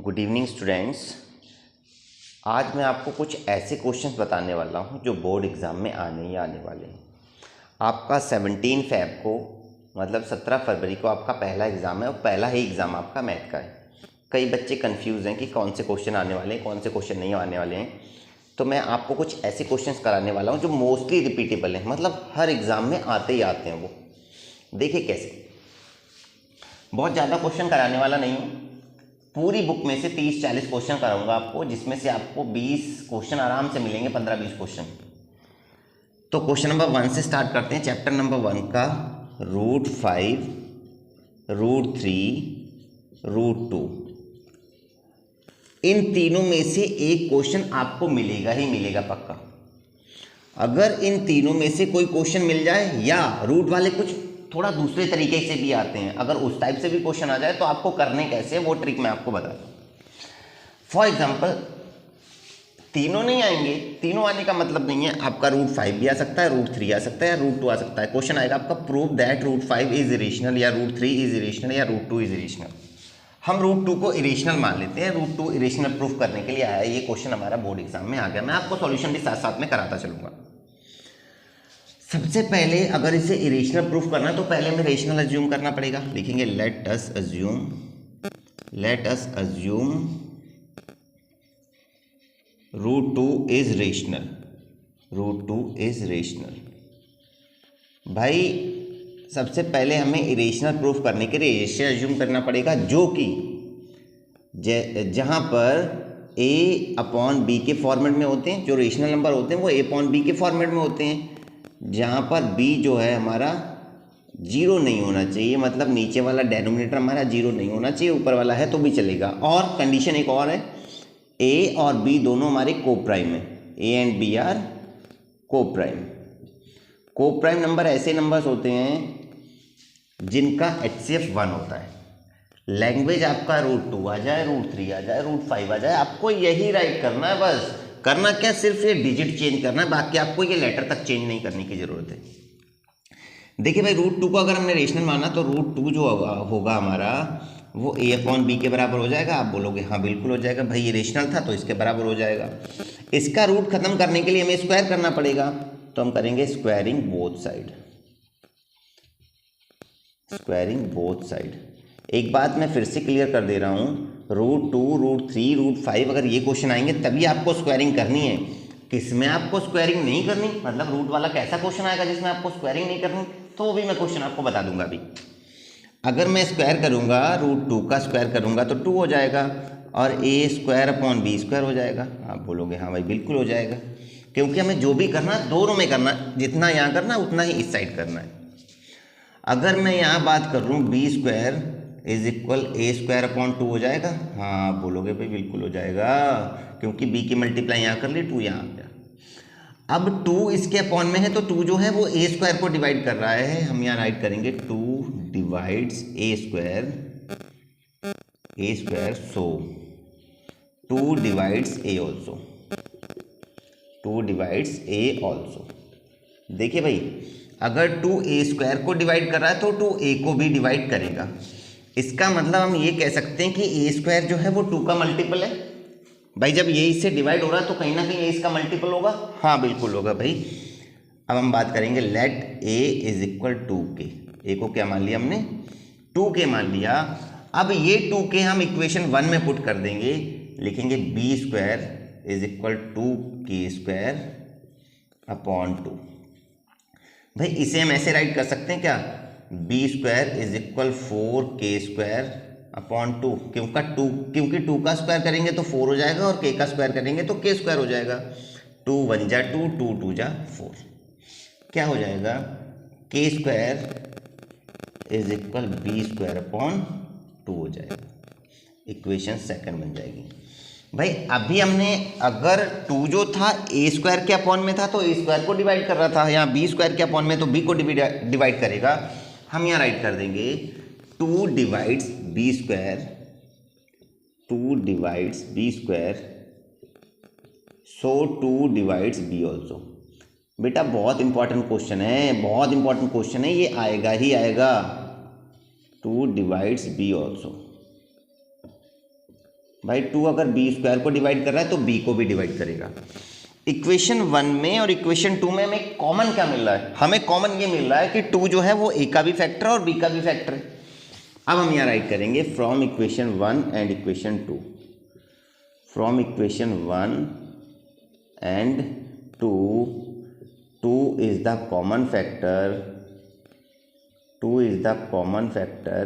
Good evening students. आज मैं आपको कुछ ऐसे क्वेश्चंस बताने वाला हूं जो बोर्ड एग्ज़ाम में आने वाले हैं। आपका 17 फ़रवरी को मतलब 17 फरवरी को आपका पहला एग्ज़ाम है और पहला ही एग्ज़ाम आपका मैथ का है। कई बच्चे कंफ्यूज हैं कि कौन से क्वेश्चन आने वाले हैं, कौन से क्वेश्चन नहीं आने वाले हैं। तो मैं आपको कुछ ऐसे क्वेश्चंस कराने वाला हूँ जो मोस्टली रिपीटेबल हैं, मतलब हर एग्ज़ाम में आते ही आते हैं। वो देखिए कैसे। बहुत ज़्यादा क्वेश्चन कराने वाला नहीं हूँ, पूरी बुक में से 30-40 क्वेश्चन कराऊंगा आपको, जिसमें से आपको 20 क्वेश्चन आराम से मिलेंगे, 15-20 क्वेश्चन। तो क्वेश्चन नंबर 1 से स्टार्ट करते हैं। चैप्टर नंबर 1 का √5, √3, √2, इन तीनों में से एक क्वेश्चन आपको मिलेगा ही मिलेगा पक्का। अगर इन तीनों में से कोई क्वेश्चन मिल जाए या रूट वाले कुछ थोड़ा दूसरे तरीके से भी आते हैं, अगर उस टाइप से भी क्वेश्चन आ जाए तो आपको करने कैसे वो ट्रिक मैं आपको बताता हूँ। फॉर एग्जाम्पल तीनों नहीं आएंगे, तीनों आने का मतलब नहीं है, आपका √5 भी आ सकता है, √3 आ सकता है, √2 आ सकता है। क्वेश्चन आएगा आपका प्रूव दैट √5 इज इरेशनल, या √3 इज इरेशनल, या √2 इज इरेशनल। हम √2 को इरेशनल मान लेते हैं, √2 इरेशनल प्रूफ करने के लिए आया। ये क्वेश्चन हमारा बोर्ड एग्जाम में आ गया। मैं आपको सॉल्यूशन भी साथ साथ में कराता चलूंगा। सबसे पहले अगर इसे इरेशनल प्रूफ करना है तो पहले हमें रेशनल अज्यूम करना पड़ेगा। लिखेंगे let us assume √2 is rational, √2 is rational. भाई सबसे पहले हमें इरेशनल प्रूफ करने के लिए रेशनल अज्यूम करना पड़ेगा, जो कि जहां पर a/b के फॉर्मेट में होते हैं। जो रेशनल नंबर होते हैं वो a/b के फॉर्मेट में होते हैं, जहाँ पर b जो है हमारा जीरो नहीं होना चाहिए, मतलब नीचे वाला डेनोमिनेटर हमारा जीरो नहीं होना चाहिए, ऊपर वाला है तो भी चलेगा। और कंडीशन एक और है, a और b दोनों हमारे कोप्राइम है, a and b are coprime. Coprime number ऐसे नंबर्स होते हैं जिनका HCF 1 होता है। लैंग्वेज आपका √2 आ जाए, √3 आ जाए, √5 आ जाए, आपको यही राइट करना है। बस करना क्या, सिर्फ ये डिजिट चेंज करना है, बाकी आपको ये लेटर तक चेंज नहीं करने की जरूरत है। देखिए भाई √2 को अगर हमने रेशनल माना तो √2 जो होगा हमारा वो a/b के बराबर हो जाएगा। आप बोलोगे हाँ बिल्कुल हो जाएगा भाई, ये रेशनल था तो इसके बराबर हो जाएगा। इसका रूट खत्म करने के लिए हमें स्क्वायर करना पड़ेगा, तो हम करेंगे squaring both side. Squaring both side. एक बात मैं फिर से क्लियर कर दे रहा हूँ, √2, √3, √5 अगर ये क्वेश्चन आएंगे तभी आपको स्क्वायरिंग करनी है। किसमें आपको स्क्वायरिंग नहीं करनी, मतलब रूट वाला कैसा क्वेश्चन आएगा जिसमें आपको स्क्वायरिंग नहीं करनी, तो वो भी मैं क्वेश्चन आपको बता दूंगा अभी। अगर मैं स्क्वायर करूंगा, √2 का स्क्वायर करूंगा तो 2 हो जाएगा, और a²/b² हो जाएगा। आप बोलोगे हाँ भाई बिल्कुल हो जाएगा, क्योंकि हमें जो भी करना दोनों में करना, जितना यहाँ करना उतना ही इस साइड करना है। अगर मैं यहाँ बात कर लूँ b² इज इक्वल a²/2 हो जाएगा। हाँ आप बोलोगे भाई बिल्कुल हो जाएगा, क्योंकि b की मल्टीप्लाई यहाँ कर ली, 2 यहाँ आ गया। अब 2 इसके अपॉन में है तो 2 जो है वो a² को डिवाइड कर रहा है। हम यहाँ राइट करेंगे 2 divides a², so 2 divides a also, 2 divides a also. देखिए भाई अगर 2 a² को डिवाइड कर रहा है तो 2 a को भी डिवाइड करेगा। इसका मतलब हम ये कह सकते हैं कि a² जो है वो 2 का मल्टीपल है। भाई जब ये इससे डिवाइड हो रहा है तो कहीं ना कहीं ये इसका मल्टीपल होगा। हाँ बिल्कुल होगा भाई। अब हम बात करेंगे let a is equal 2k। a को क्या मान लिया हमने, 2k मान लिया। अब ये 2k हम इक्वेशन 1 में पुट कर देंगे, लिखेंगे b² इज इक्वल 2k²/2। भाई इसे हम ऐसे राइट कर सकते हैं क्या, b² इज इक्वल 4k²/2, क्योंकि 2 का स्क्वायर करेंगे तो 4 हो जाएगा और k का स्क्वायर करेंगे तो k² हो जाएगा। 2 1 जा 2, 2 2 जा 4, क्या हो जाएगा, k² इज इक्वल b²/2 हो जाएगा। इक्वेशन सेकंड बन जाएगी। भाई अभी हमने अगर 2 जो था a² के अपॉन में था तो a² को डिवाइड कर रहा था, यहाँ b² के अपॉन में तो b को डिवाइड करेगा। हम यहाँ राइट कर देंगे 2 डिवाइड्स b², 2 डिवाइड्स b², सो 2 डिवाइड्स b ऑल्सो। बेटा बहुत इंपॉर्टेंट क्वेश्चन है, बहुत इंपॉर्टेंट क्वेश्चन है, ये आएगा ही आएगा। 2 डिवाइड्स b ऑल्सो, भाई 2 अगर बी स्क्वायर को डिवाइड कर रहा है तो बी को भी डिवाइड करेगा। इक्वेशन 1 में और इक्वेशन 2 में हमें कॉमन क्या मिल रहा है? हमें कॉमन ये मिल रहा है कि 2 जो है वो ए का भी फैक्टर है और बी का भी फैक्टर है। अब हम यहाँ राइट करेंगे फ्रॉम equation 1 and equation 2, from equation 1 and 2 is the common factor, 2 is the common factor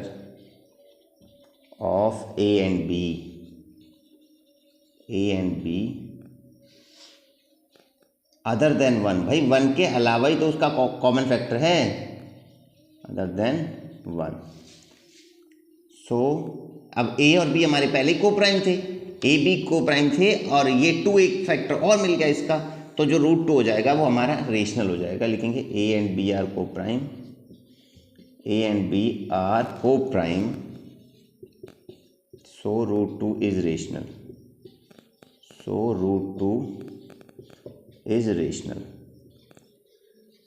of a and b, a and b other than 1। भाई 1 के अलावा ही तो उसका कॉमन फैक्टर है, अदर देन 1। सो अब ए और बी हमारे पहले ही को प्राइम थे, ए बी को प्राइम थे और ये 2 एक फैक्टर और मिल गया इसका, तो जो √2 हो जाएगा वो हमारा रेशनल हो जाएगा। लिखेंगे a and b are coprime, a and b are coprime, so √2 is rational, so √2 is rational.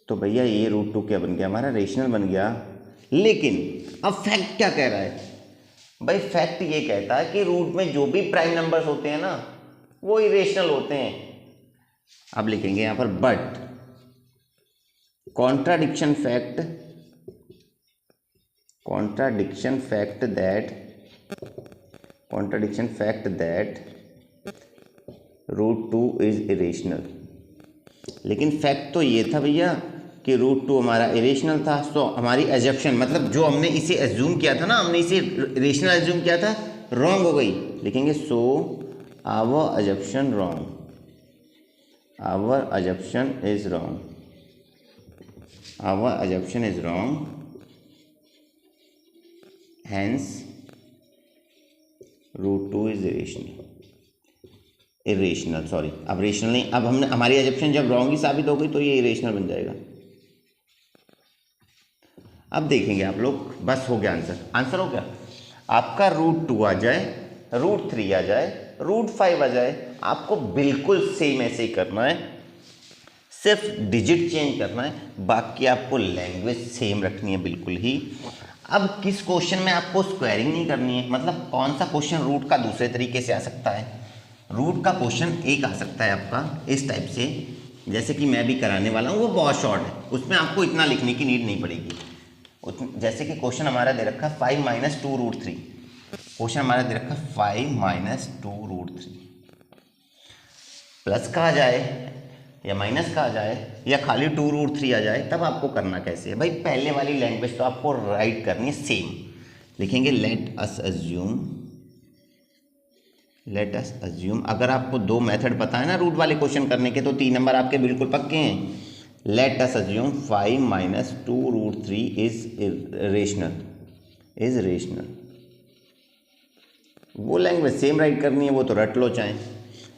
तो भैया ये √2 क्या बन गया? हमारा रेशनल बन गया। लेकिन अब फैक्ट क्या कह रहा है? भाई फैक्ट ये कहता है कि रूट में जो भी प्राइम नंबर्स होते हैं ना वो इरेशनल होते हैं। अब लिखेंगे यहां पर but contradiction fact, contradiction fact that √2 is irrational. लेकिन फैक्ट तो ये था भैया कि √2 हमारा इरेशनल था। तो हमारी एजप्शन मतलब जो हमने इसे एज्यूम किया था ना, हमने इसे रेशनल एज्यूम किया था, रॉन्ग हो गई। लिखेंगे so our assumption wrong, our assumption is wrong, our assumption is wrong, hence √2 is irrational, sorry अब रेशनल नहीं, अब हमने हमारी एजप्शन जब रॉन्ग ही साबित हो गई तो ये इरेशनल बन जाएगा। अब देखेंगे आप लोग, बस हो गया आंसर, आंसर हो गया आपका। √2 आ जाए, √3 आ जाए, √5 आ जाए, आपको बिल्कुल सेम ऐसे ही करना है, सिर्फ डिजिट चेंज करना है, बाकी आपको लैंग्वेज सेम रखनी है बिल्कुल ही। अब किस क्वेश्चन में आपको स्क्वायरिंग नहीं करनी है, मतलब कौन सा क्वेश्चन रूट का दूसरे तरीके से आ सकता है? रूट का क्वेश्चन एक आ सकता है आपका इस टाइप से, जैसे कि मैं भी कराने वाला हूँ, वो बहुत शॉर्ट है, उसमें आपको इतना लिखने की नीड नहीं पड़ेगी। जैसे कि क्वेश्चन हमारा दे रखा है 5 - 2 √3, क्वेश्चन हमारा दे रखा है 5 - 2 √3, प्लस का आ जाए या माइनस का आ जाए या खाली 2 √3 आ जाए, तब आपको करना कैसे है? भाई पहले वाली लैंग्वेज तो आपको राइट करनी है सेम। लिखेंगे लेट अस अज्यूम, अगर आपको 2 मेथड पता है ना रूट वाले क्वेश्चन करने के, तो 3 नंबर आपके बिल्कुल पक्के हैं। Let us assume 5 - 2 √3 is rational, वो लैंग्वेज सेम राइट करनी है, वो तो रट लो चाहे।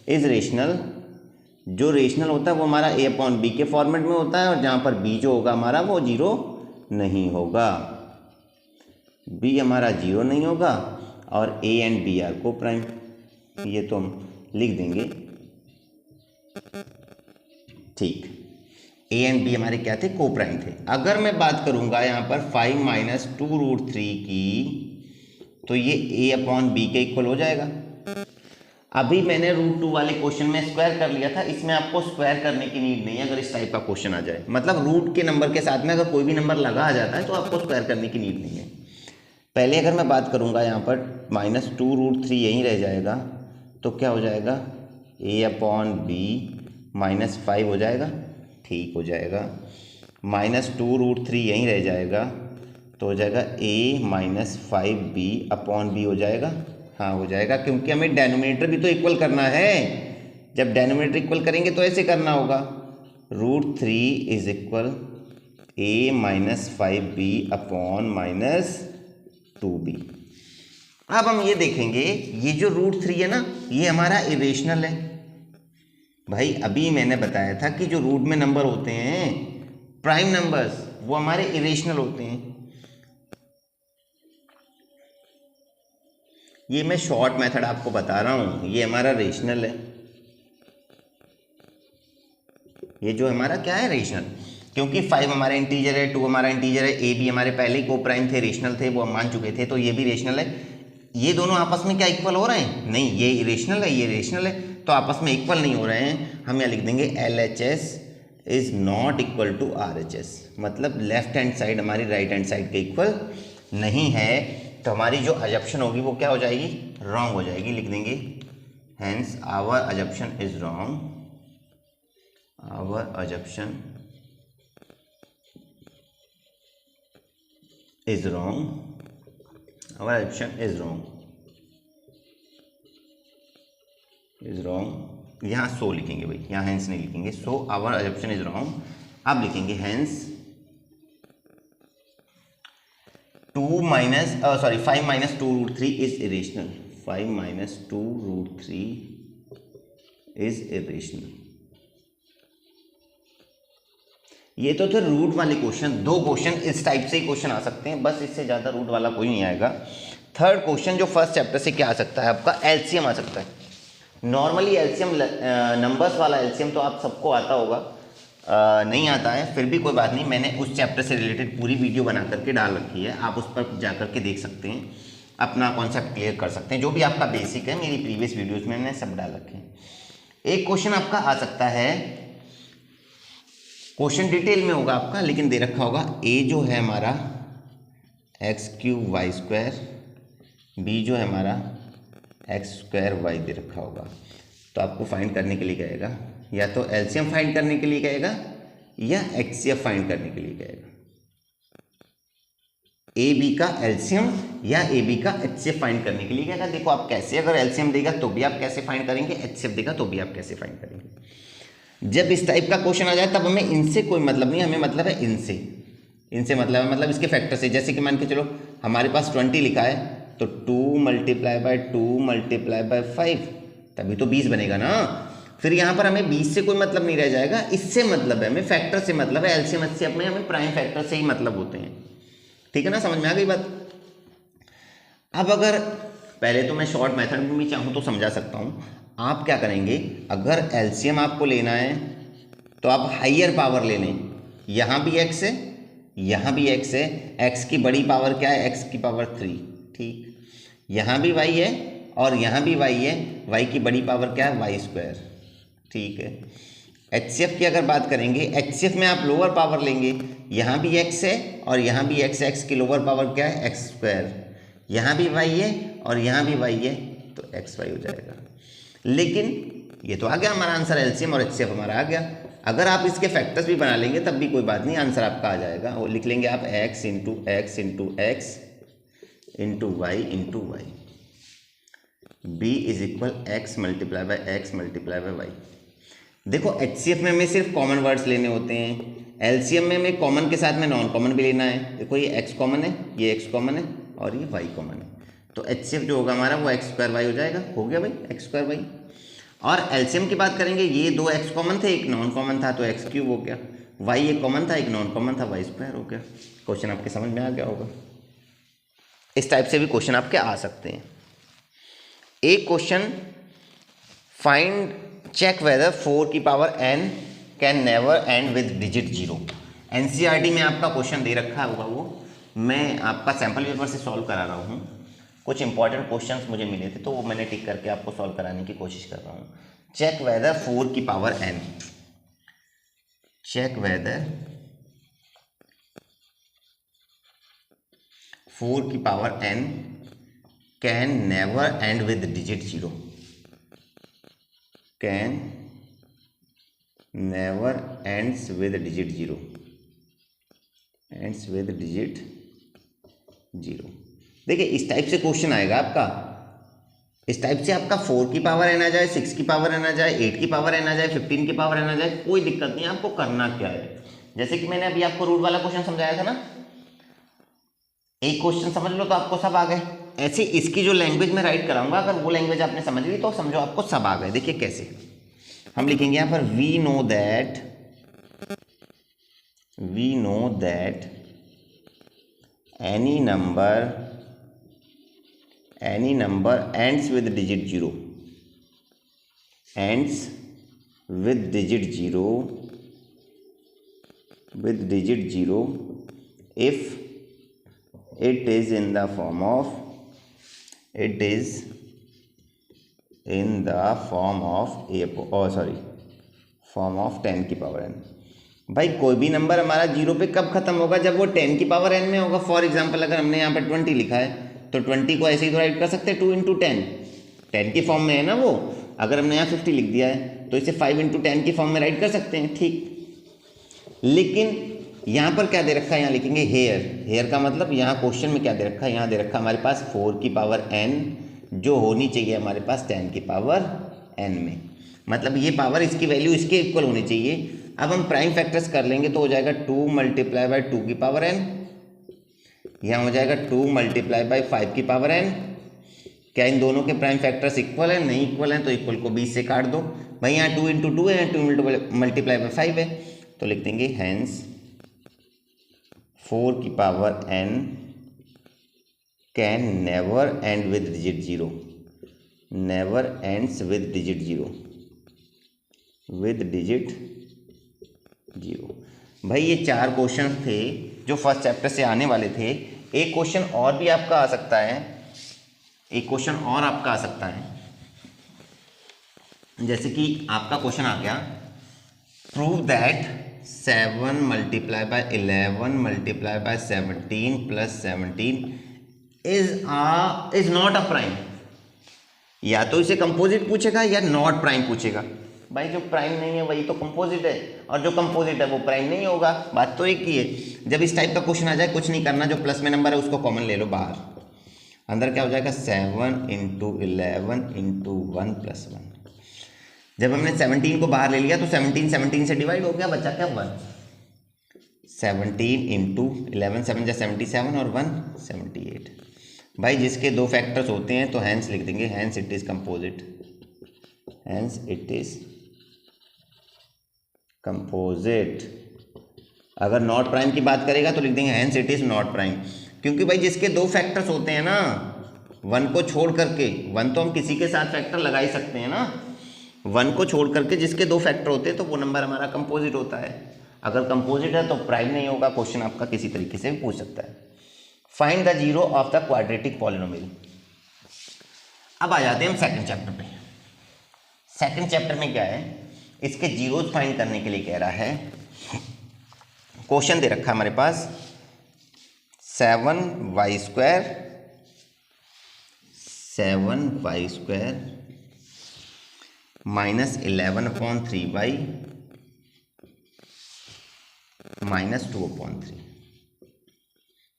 इज रेशनल, जो रेशनल होता है वो हमारा a/b के फॉर्मेट में होता है, और जहाँ पर b जो होगा हमारा वो 0 नहीं होगा, b हमारा 0 नहीं होगा, और a एंड b आर को प्राइम, ये तो हम लिख देंगे। ठीक, a एंड b हमारे क्या थे? को प्राइम थे। अगर मैं बात करूंगा यहाँ पर 5 - 2 √3 की, तो ये a/b के इक्वल हो जाएगा। अभी मैंने √2 वाले क्वेश्चन में स्क्वायर कर लिया था, इसमें आपको स्क्वायर करने की नीड नहीं है। अगर इस टाइप का क्वेश्चन आ जाए, मतलब रूट के नंबर के साथ में अगर कोई भी नंबर लगा आ जाता है तो आपको स्क्वायर करने की नीड नहीं है। पहले अगर मैं बात करूंगा यहाँ पर -2 √3 यहीं रह जाएगा, तो क्या हो जाएगा? a/b -5 हो जाएगा, ठीक हो जाएगा। -2 √3 यहीं रह जाएगा, तो हो जाएगा a - 5b/b हो जाएगा। हाँ हो जाएगा, क्योंकि हमें डेनोमिनेटर भी तो इक्वल करना है। जब डेनोमिनेटर इक्वल करेंगे तो ऐसे करना होगा, √3 is equal a - 5b/- 2b। अब हम ये देखेंगे, ये जो √3 है ना, ये हमारा इरेशनल है। भाई अभी मैंने बताया था कि जो रूट में नंबर होते हैं प्राइम नंबर्स, वो हमारे इरेशनल होते हैं। ये मैं शॉर्ट मेथड आपको बता रहा हूं, ये हमारा रेशनल है, ये जो हमारा क्या है? रेशनल। क्योंकि 5 हमारा इंटीजर है, 2 हमारा इंटीजर है, a b हमारे पहले ही को प्राइम थे, रेशनल थे, वो हम मान चुके थे, तो ये भी रेशनल है। ये दोनों आपस में क्या इक्वल हो रहे हैं? नहीं, ये इरेशनल है, ये रेशनल है, तो आपस में इक्वल नहीं हो रहे हैं। हम यहाँ लिख देंगे LHS is not equal to RHS, मतलब लेफ्ट हैंड साइड हमारी राइट हैंड साइड के इक्वल नहीं है, तो हमारी जो अजप्शन होगी वो क्या हो जाएगी? रॉन्ग हो जाएगी। लिख देंगे hence our assumption is wrong, our assumption is wrong, our assumption is wrong, is wrong. यहाँ सो लिखेंगे भाई, यहाँ हेंस नहीं लिखेंगे, so our assumption is wrong. अब लिखेंगे hence 5 minus 2√3 is irrational, 5 minus 2√3 is irrational. ये तो थे रूट वाले क्वेश्चन। 2 क्वेश्चन इस टाइप से ही क्वेश्चन आ सकते हैं, बस इससे ज़्यादा रूट वाला कोई नहीं आएगा। थर्ड क्वेश्चन जो फर्स्ट चैप्टर से क्या आ सकता है आपका? एलसीएम आ सकता है। नॉर्मली एलसीएम नंबर्स वाला एलसीएम तो आप सबको आता होगा, नहीं आता है फिर भी कोई बात नहीं, मैंने उस चैप्टर से रिलेटेड पूरी वीडियो बना करके डाल रखी है, आप उस पर जा करके देख सकते हैं, अपना कॉन्सेप्ट क्लियर कर सकते हैं। जो भी आपका बेसिक है मेरी प्रीवियस वीडियोज़ में मैंने सब डाल रखे हैं। एक क्वेश्चन आपका आ सकता है, क्वेश्चन डिटेल में होगा आपका, लेकिन दे रखा होगा ए जो है हमारा x³ y², बी जो है हमारा x² y दे रखा होगा। तो आपको फाइंड करने के लिए कहेगा, या तो एलसीएम फाइंड करने के लिए कहेगा या एचसीएफ फाइंड करने के लिए कहेगा। ए बी का एलसीएम या ए बी का एचसीएफ फाइंड करने के लिए कहेगा। देखो आप कैसे, अगर एलसीएम देगा तो भी आप कैसे फाइंड करेंगे, एचसीएफ देगा तो भी आप कैसे फाइंड करेंगे। जब इस टाइप का क्वेश्चन आ जाए तब हमें इनसे कोई मतलब नहीं, हमें मतलब है इनसे। इनसे मतलब है मतलब इसके फैक्टर से। जैसे कि मान के चलो हमारे पास 20 लिखा है, तो 2 × 2 × 5 तभी तो 20 बनेगा ना। फिर यहाँ पर हमें 20 से कोई मतलब नहीं रह जाएगा, इससे मतलब है, हमें फैक्टर से मतलब है। एलसीएम एचसीएफ में हमें प्राइम फैक्टर से ही मतलब होते हैं, ठीक है ना, समझ में आ गई बात। अब अगर पहले तो मैं शॉर्ट मेथड में भी चाहूँ तो समझा सकता हूँ। आप क्या करेंगे, अगर एलसीएम आपको लेना है तो आप हाइयर पावर ले लें। यहाँ भी x है, यहाँ भी x है, x की बड़ी पावर क्या है, x⁻3, ठीक। यहाँ भी y है और यहाँ भी y है, y की बड़ी पावर क्या है, y², ठीक है। एचसीएफ की अगर बात करेंगे, एचसीएफ में आप लोअर पावर लेंगे, यहाँ भी x है और यहाँ भी x है, x की लोअर पावर क्या है, x², यहाँ भी y है और यहाँ भी y है, तो xy हो जाएगा। लेकिन ये तो आ गया हमारा आंसर, एलसीएम और एचसीएफ हमारा आ गया। अगर आप इसके फैक्टर्स भी बना लेंगे तब भी कोई बात नहीं, आंसर आपका आ जाएगा। वो लिख लेंगे आप x × x × x × y × y, b = x × x × y। देखो एचसीएफ में हमें सिर्फ कॉमन वर्ड्स लेने होते हैं, एलसीएम में हमें कॉमन के साथ में नॉन कॉमन भी लेना है। देखो ये x कॉमन है, ये x कॉमन है और ये y कॉमन है, तो एचसीएफ जो होगा हमारा वो x² y हो जाएगा। हो गया भाई x² y। और एलसीएम की बात करेंगे, ये 2 x कॉमन थे, एक नॉन कॉमन था, तो x³ हो गया। y एक कॉमन था, एक नॉन कॉमन था, y² हो गया। क्वेश्चन आपके समझ में आ गया होगा। इस टाइप से भी क्वेश्चन आपके आ सकते हैं। एक क्वेश्चन, फाइंड चेक वेदर 4 की power n can never and with digit 0। NCERT में आपका क्वेश्चन दे रखा होगा, वो मैं आपका सैम्पल पेपर से सॉल्व करा रहा हूँ। कुछ इंपॉर्टेंट क्वेश्चंस मुझे मिले थे तो वो मैंने टिक करके आपको सॉल्व कराने की कोशिश कर रहा हूँ। चेक वेदर 4 की पावर n, चेक वेदर 4 की power n can never and with digit 0, can never ends with digit 0, ends with digit 0। देखिए इस टाइप से क्वेश्चन आएगा आपका, इस टाइप से आपका 4 की पावर n आ जाए, 6 की पावर n आ जाए, 8 की पावर n आ जाए, 15 की पावर n आ जाए, कोई दिक्कत नहीं। आपको करना क्या है, जैसे कि मैंने अभी आपको रूट वाला क्वेश्चन समझाया था ना, एक क्वेश्चन समझ लो तो आपको सब आ गए। ऐसे इसकी जो लैंग्वेज में राइट कराऊंगा, अगर वो लैंग्वेज आपने समझ ली तो समझो आपको सब आ गए। देखिए कैसे हम लिखेंगे यहाँ पर, we know that any number ends with digit 0, ends with digit 0 if it is in the form of it is in the form of form of 10 की पावर n। भाई कोई भी नंबर हमारा जीरो पे कब खत्म होगा, जब वो 10 की पावर n में होगा। फॉर एग्जांपल अगर हमने यहाँ पे 20 लिखा है तो 20 को ऐसे ही तो राइट कर सकते हैं 2 इंटू 10 की फॉर्म में है ना वो। अगर हमने यहाँ 50 लिख दिया है तो इसे 5 इंटू 10 की फॉर्म में राइट कर सकते हैं, ठीक। लेकिन यहाँ पर क्या दे रखा है, यहाँ लिखेंगे हेयर का मतलब यहाँ क्वेश्चन में क्या दे रखा है, यहाँ दे रखा है हमारे पास 4 की पावर n, जो होनी चाहिए हमारे पास 10 की पावर n में। मतलब ये पावर इसकी वैल्यू इसके इक्वल होनी चाहिए। अब हम प्राइम फैक्टर्स कर लेंगे तो हो जाएगा 2 मल्टीप्लाई बाई 2 की पावर n, यहाँ हो जाएगा 2 मल्टीप्लाई बाई 5 की पावर n। क्या इन दोनों के प्राइम फैक्टर्स इक्वल है? नहीं इक्वल हैं, तो इक्वल को 20 से काट दो। भाई यहाँ 2 इंटू 2 है, 2 मल्टीप्लाई बाई 5 है, तो लिख देंगे हैंस 4 की power n can never and with digit 0, never ends with digit 0, with digit 0। भाई ये 4 क्वेश्चन थे जो फर्स्ट चैप्टर से आने वाले थे। एक क्वेश्चन और भी आपका आ सकता है, एक क्वेश्चन और आपका आ सकता है, जैसे कि आपका क्वेश्चन आ गया, prove that 7 multiply bye 11 multiply by 17 plus 17 is not a prime. या तो इसे कंपोजिट पूछेगा या नॉट प्राइम पूछेगा। भाई जो प्राइम नहीं है वही तो कंपोजिट है, और जो कंपोजिट है वो प्राइम नहीं होगा। बात तो एक ही है। जब इस टाइप का क्वेश्चन आ जाए कुछ नहीं करना, जो प्लस में नंबर है उसको कॉमन ले लो बाहर। अंदर क्या हो जाएगा 7 इंटू 11 इंटू 1 प्लस 1। जब हमने 17 को बाहर ले लिया तो 17 से डिवाइड हो गया, बचा क्या 1। 17 इंटू 11 7 जा 77 और 1 78। भाई जिसके 2 फैक्टर्स होते हैं तो हैंस लिख देंगे, hence it is composite, hence it is composite. अगर नॉट प्राइम की बात करेगा तो लिख देंगे hence it is not prime, क्योंकि भाई जिसके 2 फैक्टर्स होते हैं ना, 1 को छोड़ करके, 1 तो हम किसी के साथ फैक्टर लगा ही सकते हैं ना, 1 को छोड़ करके जिसके 2 फैक्टर होते हैं तो वो नंबर हमारा कंपोजिट होता है। अगर कंपोजिट है तो प्राइम नहीं होगा। क्वेश्चन आपका किसी तरीके से भी पूछ सकता है। Find the zero of the quadratic polynomial. अब आ जाते हैं हम सेकंड चैप्टर पे। सेकंड चैप्टर में क्या है, इसके जीरोज फाइंड करने के लिए कह रहा है, क्वेश्चन दे रखा है हमारे पास 7y square minus 11/3y minus 2/3।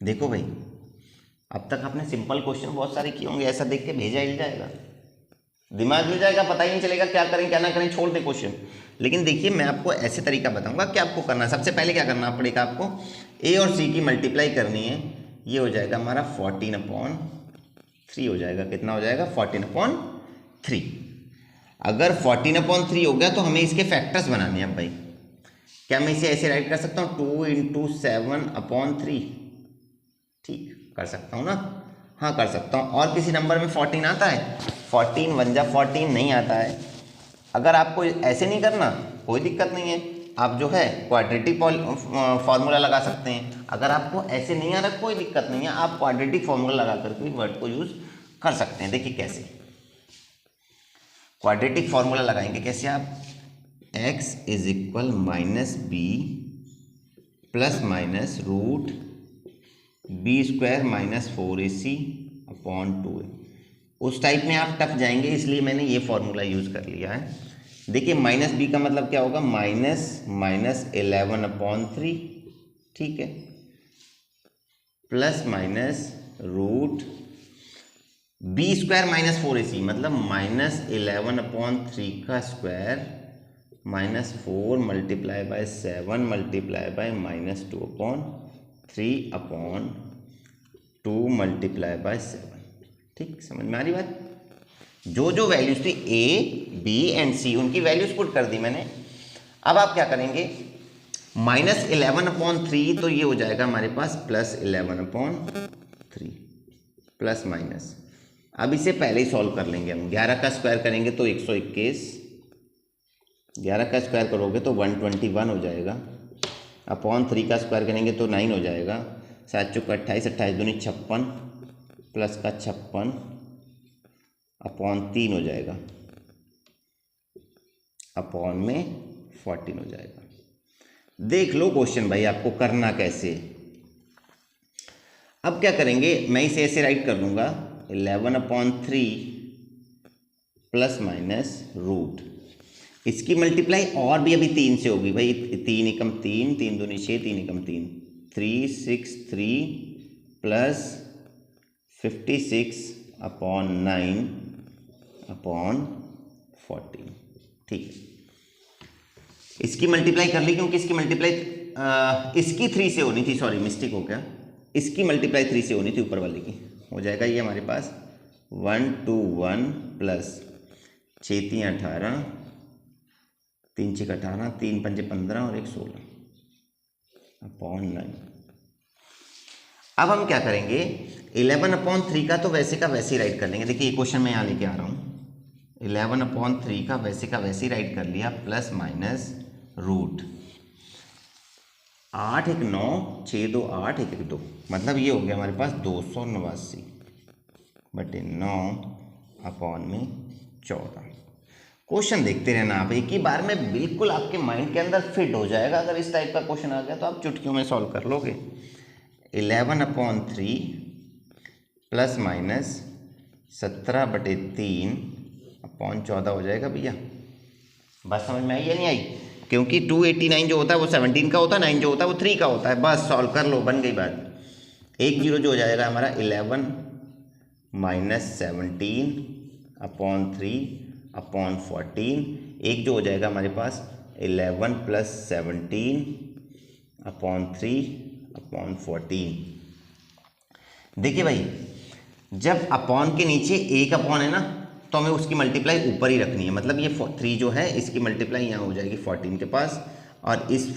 देखो भाई, अब तक आपने सिंपल क्वेश्चन बहुत सारे किए होंगे, ऐसा देख के भेजा हिल जाएगा, दिमाग हिल जाएगा, पता ही नहीं चलेगा क्या करें क्या ना करें, छोड़ दे क्वेश्चन। लेकिन देखिए मैं आपको ऐसे तरीका बताऊंगा कि आपको करना है। सबसे पहले क्या करना पड़ेगा, आपको a और c की मल्टीप्लाई करनी है। ये हो जाएगा हमारा 14/3 हो जाएगा। कितना हो जाएगा 14/3। अगर 14/3 हो गया तो हमें इसके फैक्टर्स बनाने हैं। अब भाई क्या मैं इसे ऐसे राइट कर सकता हूँ 2 इंटू 7/3? ठीक कर सकता हूँ ना, हाँ कर सकता हूँ। और किसी नंबर में 14 आता है? 14 1 जा 14 नहीं आता है। अगर आपको ऐसे नहीं करना कोई दिक्कत नहीं है, आप जो है क्वाड्रेटिक फार्मूला लगा सकते हैं। अगर आपको ऐसे नहीं आ रहा कोई दिक्कत नहीं है, आप क्वाड्रेटिक फार्मूला लगा करके वर्ड को यूज़ कर सकते हैं। देखिए कैसे क्वाड्रेटिक फार्मूला लगाएंगे, कैसे आप x is equal minus b plus minus root b square minus 4ac upon 2a। उस टाइप में आप टफ जाएंगे, इसलिए मैंने ये फॉर्मूला यूज़ कर लिया है। देखिए माइनस बी का मतलब क्या होगा, माइनस 11/3, ठीक है, plus minus root b square minus 4ac, मतलब माइनस 11/3 का square minus 4 multiply by 7 multiply by minus 2/3 upon 2 multiply by 7। ठीक, समझ में आ रही बात। जो जो वैल्यूज थी a, b एंड c, उनकी वैल्यूज पुट कर दी मैंने। अब आप क्या करेंगे, माइनस 11/3 तो ये हो जाएगा हमारे पास प्लस 11/3 प्लस माइनस। अब इसे पहले ही सॉल्व कर लेंगे हम। 11 का स्क्वायर करेंगे तो 121, 11 का स्क्वायर करोगे तो 121 हो जाएगा, अपॉन 3 का स्क्वायर करेंगे तो 9 हो जाएगा, 7 चौक 28, 28 दूनी 56 प्लस का 56 अपॉन 3 हो जाएगा, अपॉन में 14 हो जाएगा। देख लो क्वेश्चन भाई आपको करना कैसे। अब क्या करेंगे, मैं इसे ऐसे राइट कर दूंगा 11/3 प्लस माइनस रूट, इसकी मल्टीप्लाई और भी अभी 3 से होगी भाई, 3 एकम 3, 3 दूनी 6, 3 एकम 3, 363 प्लस 56/9 अपॉन 14। ठीक है, इसकी मल्टीप्लाई कर ली क्योंकि इसकी मल्टीप्लाई इसकी 3 से होनी थी, सॉरी मिस्टेक हो गया, इसकी मल्टीप्लाई 3 से होनी थी ऊपर वाले की। हो जाएगा ये हमारे पास 121 प्लस 6 3 18, 3 6 18, 3 5 15 और 1 16 अपॉन 9। अब हम क्या करेंगे, 11/3 का तो वैसे का वैसे ही राइट कर लेंगे। देखिए ये क्वेश्चन मैं यहाँ लेके आ रहा हूँ, 11/3 का वैसे ही राइट कर लिया, प्लस माइनस रूट 8 1 9, 6 2 8, 1 1 2, मतलब ये हो गया हमारे पास 289/9 अपॉन में 14। क्वेश्चन देखते रहना आप, एक ही बार में बिल्कुल आपके माइंड के अंदर फिट हो जाएगा। अगर इस टाइप का क्वेश्चन आ गया तो आप चुटकियों में सॉल्व कर लोगे। 11/3 प्लस माइनस 17/3 अपॉन 14 हो जाएगा भैया। बस समझ में आई या नहीं आई? क्योंकि 289 जो होता है वो 17 का होता है, 9 जो होता है वो 3 का होता है। बस सॉल्व कर लो, बन गई बात। एक जीरो जो हो जाएगा हमारा 11 माइनस 17 अपॉन 3 अपॉन 14, एक जो हो जाएगा हमारे पास 11 प्लस 17 अपॉन 3 अपॉन 14। देखिए भाई, जब अपॉन के नीचे एक अपॉन है ना, तो हमें उसकी मल्टीप्लाई ऊपर ही रखनी है। मतलब ये 3 जो है इसकी मल्टीप्लाई यहाँ हो जाएगी 14 के पास, और इस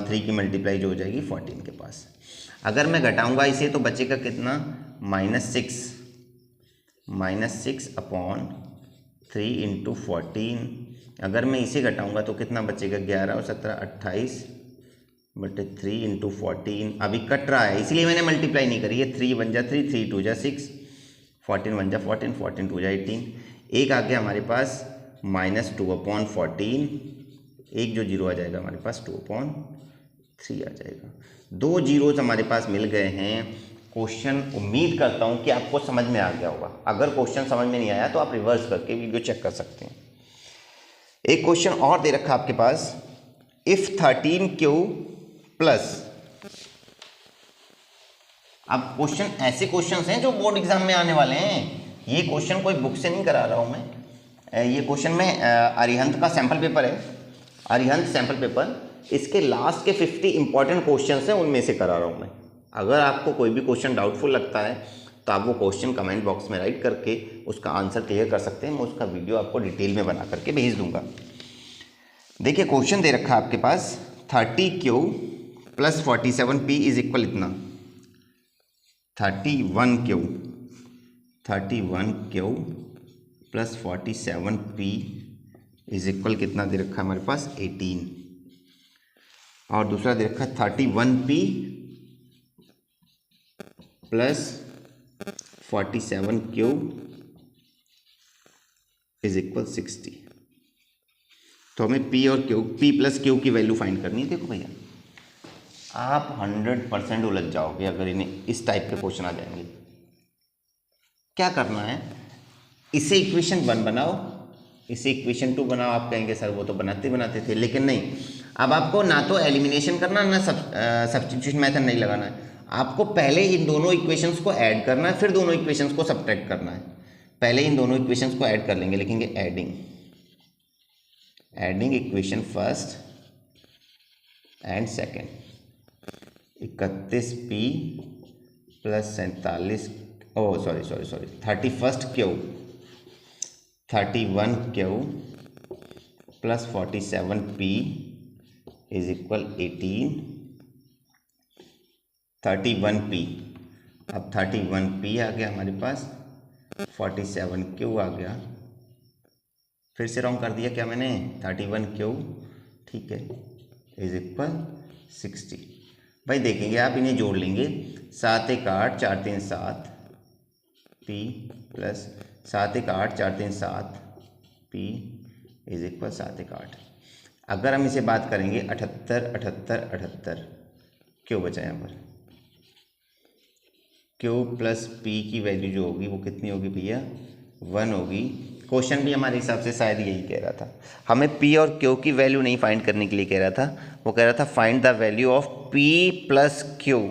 3 की मल्टीप्लाई जो हो जाएगी 14 के पास। अगर मैं घटाऊंगा इसे तो बचेगा कितना, -6 अपॉन 3 इंटू 14। अगर मैं इसे घटाऊंगा तो कितना बचेगा, 11 और 17 28/3 इंटू 14। अभी कट रहा है इसलिए मैंने मल्टीप्लाई नहीं करी है। 3 1 जा 3, 3 2 जा 6, 14 1 जा 14, 14 2 जा 18। एक आ गया हमारे पास -2/14, एक जो जीरो आ जाएगा हमारे पास 2/3 आ जाएगा। 2 जीरोज हमारे पास मिल गए हैं। क्वेश्चन उम्मीद करता हूं कि आपको समझ में आ गया होगा। अगर क्वेश्चन समझ में नहीं आया तो आप रिवर्स करके वीडियो चेक कर सकते हैं। एक क्वेश्चन और दे रखा आपके पास, इफ 13Q प्लस। अब क्वेश्चन ऐसे क्वेश्चंस हैं जो बोर्ड एग्जाम में आने वाले हैं। ये क्वेश्चन कोई बुक से नहीं करा रहा हूं मैं, ये क्वेश्चन में अरिहंत का सैंपल पेपर है, अरिहंत सैंपल पेपर, इसके लास्ट के 50 इंपॉर्टेंट क्वेश्चंस हैं, उनमें से करा रहा हूं मैं। अगर आपको कोई भी क्वेश्चन डाउटफुल लगता है तो आप वो क्वेश्चन कमेंट बॉक्स में राइट करके उसका आंसर क्लियर कर सकते हैं। मैं उसका वीडियो आपको डिटेल में बना करके भेज दूंगा। देखिए क्वेश्चन दे रखा है आपके पास, 30Q plus 47P is equal इतना, 31Q plus 47P is equal कितना दे रखा है हमारे पास, 18। और दूसरा दे रखा है 31P plus 47Q is equal 60। तो हमें P और Q, P प्लस Q की वैल्यू फाइंड करनी है। देखो भैया, आप 100% उलझ जाओगे अगर इन्हें इस टाइप के क्वेश्चन आ जाएंगे। क्या करना है, इसे इक्वेशन 1 बनाओ, इसे इक्वेशन 2 बनाओ। आप कहेंगे सर वो तो बनाते थे, लेकिन नहीं। अब आपको ना तो एलिमिनेशन करना, ना सब्स्टिट्यूशन मेथड नहीं लगाना है। आपको पहले इन दोनों इक्वेशंस को ऐड करना है, फिर दोनों इक्वेशंस को सब्ट्रैक्ट करना है। पहले इन दोनों इक्वेशंस को ऐड कर लेंगे, लिखेंगे adding equation first and second. 31P plus 47, 31Q 31Q plus 47P is equal 18। 31P, अब 31P आ गया हमारे पास, 47Q आ गया। फिर से रॉन्ग कर दिया क्या मैंने, 31Q, ठीक है, इज इक्वल 60। भाई देखेंगे आप, इन्हें जोड़ लेंगे, 7 1 8, 4 3 7, P plus 7 1 8, 4 3 7, P is equal 7 1 8। अगर हम इसे बात करेंगे 78 78 78, क्यों बचा यहाँ पर Q प्लस P की वैल्यू जो होगी वो कितनी होगी भैया 1 होगी। क्वेश्चन भी हमारे हिसाब से शायद यही कह रहा था, हमें P और Q की वैल्यू नहीं फाइंड करने के लिए कह रहा था, वो कह रहा था find the value of P plus Q।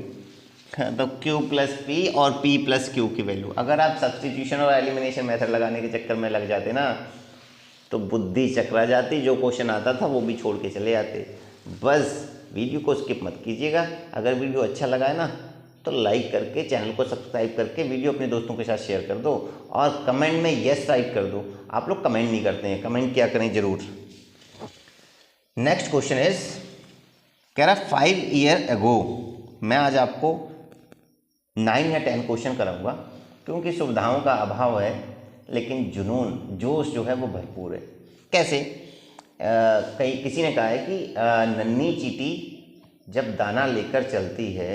तो Q प्लस P और P प्लस Q की वैल्यू, अगर आप सब्स्टिट्यूशन और एलिमिनेशन मेथड लगाने के चक्कर में लग जाते ना तो बुद्धि चकरा जाती, जो क्वेश्चन आता था वो भी छोड़ के चले जाते। बस वीडियो को स्किप मत कीजिएगा। अगर वीडियो अच्छा लगा है ना तो लाइक करके चैनल को सब्सक्राइब करके वीडियो अपने दोस्तों के साथ शेयर कर दो और कमेंट में यस टाइप कर दो। आप लोग कमेंट नहीं करते हैं, कमेंट क्या करें ज़रूर। नेक्स्ट क्वेश्चन इज कह रहा 5 ईयर अगो। मैं आज आपको 9 या 10 क्वेश्चन कराऊंगा क्योंकि सुविधाओं का अभाव है, लेकिन जुनून जोश जो है वो भरपूर है। कैसे? किसी ने कहा है कि नन्ही चींटी जब दाना लेकर चलती है,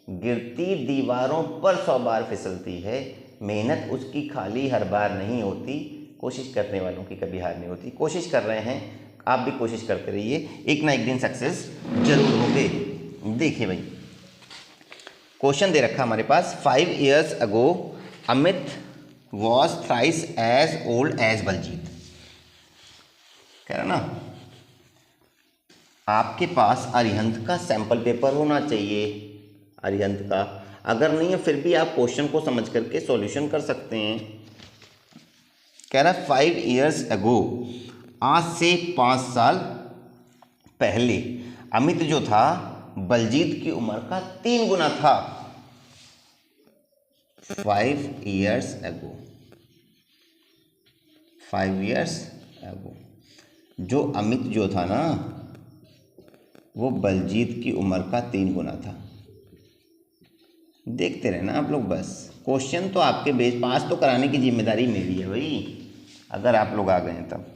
गिरती दीवारों पर 100 बार फिसलती है, मेहनत उसकी खाली हर बार नहीं होती, कोशिश करने वालों की कभी हार नहीं होती। कोशिश कर रहे हैं, आप भी कोशिश करते रहिए, एक ना एक दिन सक्सेस जरूर होगे। देखिए भाई क्वेश्चन दे रखा हमारे पास 5 years ago Amit was thrice as old as Baljeet. कह रहा ना आपके पास अरिहंत का सैंपल पेपर होना चाहिए, अरिहंत का। अगर नहीं है फिर भी आप क्वेश्चन को समझ करके सॉल्यूशन कर सकते हैं। कह रहा 5 years ago, आज से 5 साल पहले अमित जो था बलजीत की उम्र का 3 गुना था। 5 years ago, 5 years ago, जो अमित जो था ना वो बलजीत की उम्र का 3 गुना था। देखते रहना आप लोग, बस क्वेश्चन तो आपके बेस पास तो कराने की जिम्मेदारी मेरी है भाई, अगर आप लोग आ गए हैं तब।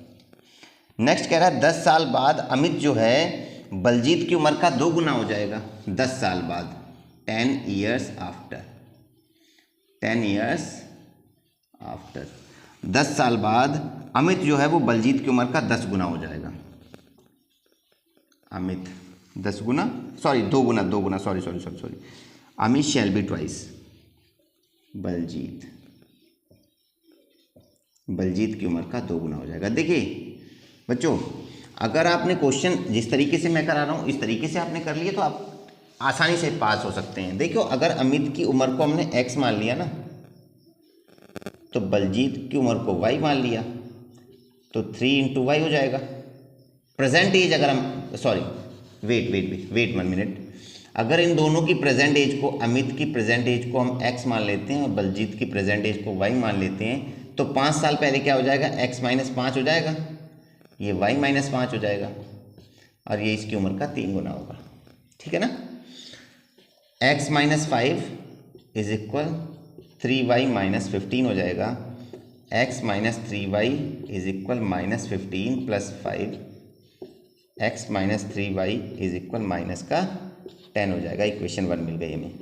नेक्स्ट कह रहा है 10 साल बाद अमित जो है बलजीत की उम्र का 2 गुना हो जाएगा। 10 साल बाद, 10 years आफ्टर, 10 years आफ्टर, 10 साल बाद अमित जो है वो बलजीत की उम्र का 10 गुना हो जाएगा। अमित 10 गुना, सॉरी 2 गुना, 2 गुना, sorry Amit shall be twice Baljeet, Baljeet की उम्र का 2 गुना हो जाएगा। देखिए बच्चों, अगर आपने क्वेश्चन जिस तरीके से मैं करा रहा हूँ इस तरीके से आपने कर लिए तो आप आसानी से पास हो सकते हैं। देखो अगर अमित की उम्र को हमने x मान लिया ना तो बलजीत की उम्र को y मान लिया तो 3 × y हो जाएगा। प्रेजेंट एज अगर हम, सॉरी वेट 1 मिनट, अगर इन दोनों की प्रेजेंट एज को, अमित की प्रेजेंट एज को हम x मान लेते हैं और बलजीत की प्रेजेंट एज को y मान लेते हैं तो 5 साल पहले क्या हो जाएगा, x - 5 हो जाएगा, ये y - 5 हो जाएगा और ये इसकी उम्र का 3 गुना होगा। ठीक है ना। x - 5 इज इक्वल 3y - 15 हो जाएगा। x - 3y is equal -15 + 5, x - 3y is equal minus का 10 हो जाएगा। इक्वेशन 1 मिल गई हमें,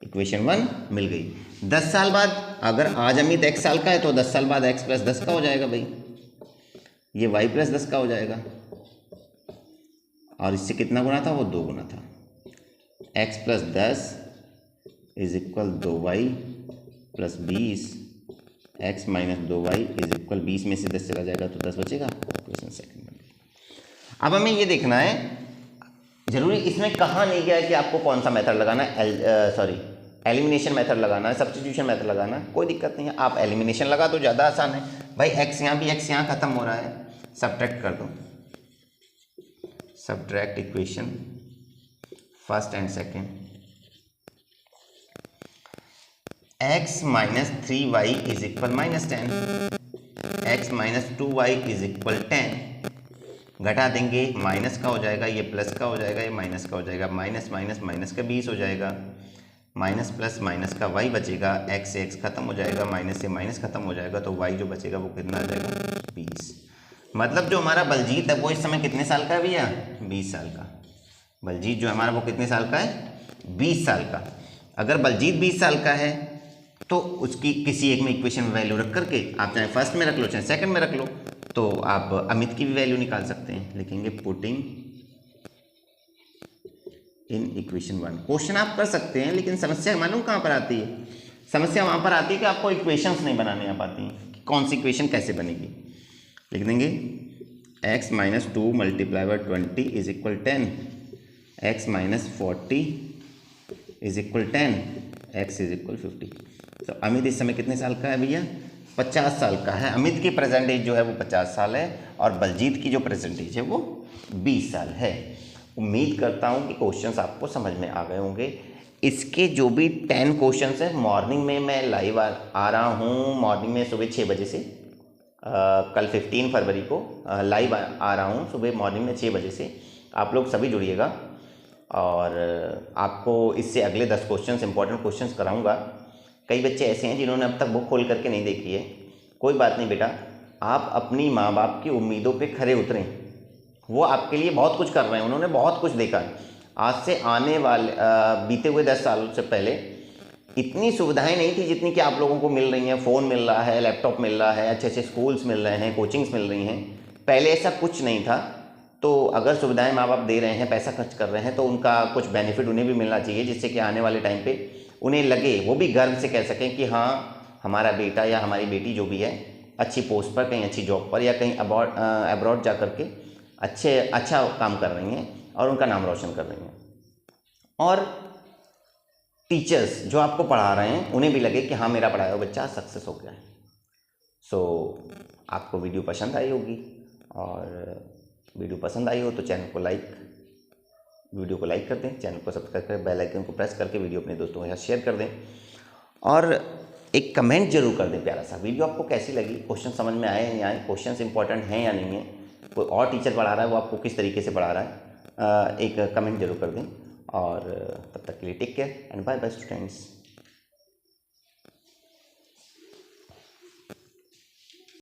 इक्वेशन 1 मिल गई। 10 साल बाद, अगर आज अमित x साल का है तो 10 साल बाद x + 10 का हो जाएगा भाई, ये y + 10 का हो जाएगा और इससे कितना गुना था, वो 2 गुना था। x + 10 is equal 2y + 20, x - 2y is equal 20 में से 10 चला जाएगा तो 10 बचेगा। क्वेश्चन सेकंड में अब हमें ये देखना है, जरूरी इसमें कहाँ नहीं गया है कि आपको कौन सा मेथड लगाना है, एलिमिनेशन मेथड लगाना है, सब्स्टिट्यूशन मेथड लगाना है, कोई दिक्कत नहीं है। आप एलिमिनेशन लगा तो ज़्यादा आसान है भाई। x यहाँ भी, x यहाँ खत्म हो रहा है, सब्ट्रैक्ट कर दो, subtract equation first and second. x - 3y is equal -10, x - 2y is equal 10, घटा देंगे माइनस का हो जाएगा, ये प्लस का हो जाएगा, ये माइनस का हो जाएगा, माइनस माइनस का 20 हो जाएगा, माइनस प्लस माइनस का y बचेगा, x से x खत्म हो जाएगा, माइनस से माइनस खत्म हो जाएगा तो y जो बचेगा वो कितना आ जाएगा, 20। मतलब जो हमारा बलजीत है वो इस समय कितने साल का है भैया, 20 साल का। बलजीत जो हमारा वो कितने साल का है, 20 साल का। अगर बलजीत 20 साल का है तो उसकी किसी एक में इक्वेशन में वैल्यू रख करके आप चाहे फर्स्ट में रख लो चाहे सेकंड में रख लो, तो आप अमित की भी वैल्यू निकाल सकते हैं। लिखेंगे पुटिंग इन इक्वेशन 1। क्वेश्चन आप कर सकते हैं, लेकिन समस्या मालूम कहाँ पर आती है? समस्या वहाँ पर आती है कि आपको इक्वेशंस नहीं बनाने आ पाती हैं कि कौन सी इक्वेशन कैसे बनेगी। लिख देंगे x minus 2 multiply by 20 is equal 10, x minus 40 is equal 10, x is equal 50। तो अमित इस समय कितने साल का है भैया? 50 साल का है। अमित की प्रेजेंट एज जो है वो 50 साल है और बलजीत की जो प्रेजेंट एज है वो 20 साल है। उम्मीद करता हूँ कि क्वेश्चंस आपको समझ में आ गए होंगे। इसके जो भी 10 क्वेश्चंस हैं मॉर्निंग में मैं लाइव आ रहा हूँ, मॉर्निंग में सुबह 6 बजे से। कल 15 फरवरी को लाइव आ रहा हूँ सुबह मॉर्निंग में 6 बजे से। आप लोग सभी जुड़िएगा और आपको इससे अगले 10 क्वेश्चंस इंपॉर्टेंट क्वेश्चंस कराऊंगा। कई बच्चे ऐसे हैं जिन्होंने अब तक बुक खोल करके नहीं देखी है। कोई बात नहीं बेटा, आप अपनी माँ बाप की उम्मीदों पे खरे उतरें। वो आपके लिए बहुत कुछ कर रहे हैं, उन्होंने बहुत कुछ देखा है। आज से आने वाले बीते हुए 10 साल से पहले इतनी सुविधाएं नहीं थी जितनी कि आप लोगों को मिल रही हैं। फ़ोन मिल रहा है, लैपटॉप मिल रहा है, अच्छे अच्छे स्कूल्स मिल रहे हैं, कोचिंग्स मिल रही हैं। पहले ऐसा कुछ नहीं था। तो अगर सुविधाएं माँ बाप दे रहे हैं, पैसा खर्च कर रहे हैं, तो उनका कुछ बेनिफिट उन्हें भी मिलना चाहिए, जिससे कि आने वाले टाइम पे उन्हें लगे, वो भी गर्व से कह सकें कि हाँ हमारा बेटा या हमारी बेटी जो भी है अच्छी पोस्ट पर, कहीं अच्छी जॉब पर या कहीं अब्रॉड जा करके अच्छा काम कर रही हैं और उनका नाम रोशन कर रही हैं। और टीचर्स जो आपको पढ़ा रहे हैं उन्हें भी लगे कि हाँ मेरा पढ़ाया हुआ बच्चा सक्सेस हो गया है। सो आपको वीडियो पसंद आई होगी, और वीडियो पसंद आई हो तो वीडियो को लाइक कर दें, चैनल को सब्सक्राइब करें, बेल आइकन को प्रेस करके वीडियो अपने दोस्तों के साथ शेयर कर दें और एक कमेंट जरूर कर दें प्यारा सा। वीडियो आपको कैसी लगी, क्वेश्चन समझ में आए या नहीं आए, क्वेश्चंस इंपॉर्टेंट हैं या नहीं है, कोई और टीचर पढ़ा रहा है वो आपको किस तरीके से पढ़ा रहा है, एक कमेंट जरूर कर दें। और तब तक के लिए take care and bye bye students.